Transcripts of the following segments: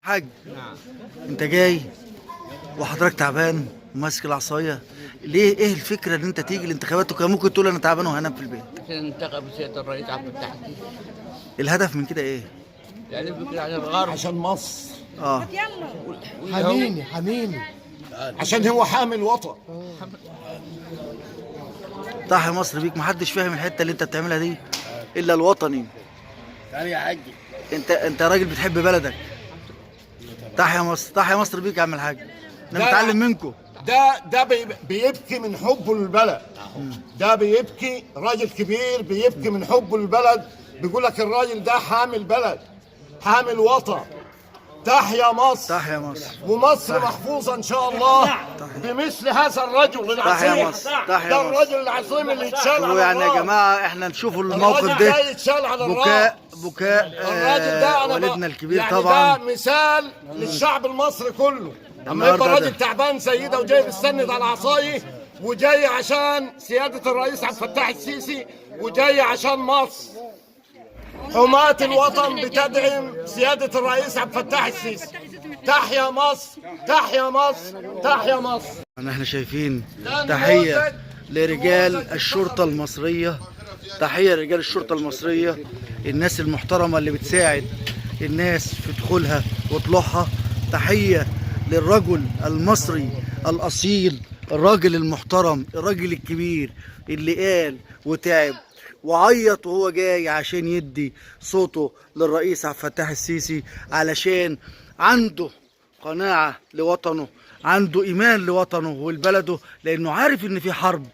حاج، انت جاي وحضرتك تعبان وماسك العصايه ليه؟ ايه الفكره ان انت تيجي الانتخابات وكان ممكن تقول انا تعبان وهنام في البيت؟ عشان انتخب سيادة الرئيس عبد الفتاح السيسي. الهدف من كده ايه؟ يعني فكرة عشان الغرب. عشان مصر. اه حميني حميني عشان هو حامل وطن. تحيا مصر بيك. محدش فاهم الحته اللي انت بتعملها دي الا الوطني. تعالى يا حاج. انت راجل بتحب بلدك. تحيا مصر، تحيا مصر بيك يا عم الحاج. انا بتعلم منكم. ده بيبكي من حبه للبلد. ده بيبكي راجل كبير بيبكي من حبه للبلد. بيقول لك الراجل ده حامل بلد، حامل وطن. تحيا مصر. تحيا مصر. ومصر محفوظة إن شاء الله بمثل هذا الرجل العظيم. تحيا مصر. تحيا ده مصر. الرجل العظيم اللي يتشال على يعني يا الراس. جماعه احنا نشوفوا الموقف الراجل ده يتشال على بكاء الراس. بكاء الراجل ده أنا والدنا الكبير يعني طبعا. ده مثال للشعب المصري كله. اما النهارده يبقى راجل ده. تعبان زي ده وجاي بيستند على عصايه وجاي عشان سيادة الرئيس عبد الفتاح السيسي وجاي عشان مصر. حماة الوطن بتدعم سيادة الرئيس عبد الفتاح السيسي. تحيا مصر، تحيا مصر، تحيا مصر. احنا شايفين تحية لرجال الشرطة المصرية، تحية لرجال الشرطة المصرية، الناس المحترمة اللي بتساعد الناس في دخولها وطلوعها. تحية للرجل المصري الأصيل، الراجل المحترم، الراجل الكبير اللي قال وتعب وعيط وهو جاي عشان يدي صوته للرئيس عبد الفتاح السيسي، علشان عنده قناعة لوطنه، عنده إيمان لوطنه ولبلده، لأنه عارف إن في حرب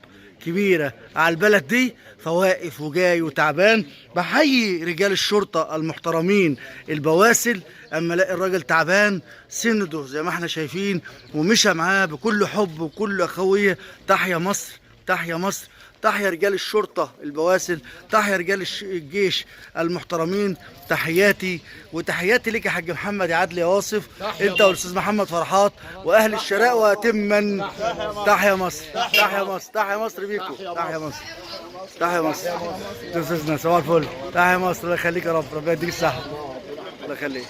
كبيرة على البلد دي، فواقف وجاي وتعبان. بحيي رجال الشرطة المحترمين البواسل، أما الاقي الراجل تعبان سنده زي ما احنا شايفين ومشى معاه بكل حب وكل أخوية. تحيا مصر، تحيا مصر، تحيا رجال الشرطة البواسل، تحيا رجال الجيش المحترمين. تحياتي وتحياتي لك يا حاج محمد يا عدلي يا واصف، انت والاستاذ محمد فرحات واهل الشراء وتما. تحيا مصر، تحيا مصر، تحيا مصر بيكم. تحيا مصر، تحيا مصر. استاذنا صباح الفل. تحيا مصر، الله يخليك يا رب، ربنا يديك الصحة، الله يخليك.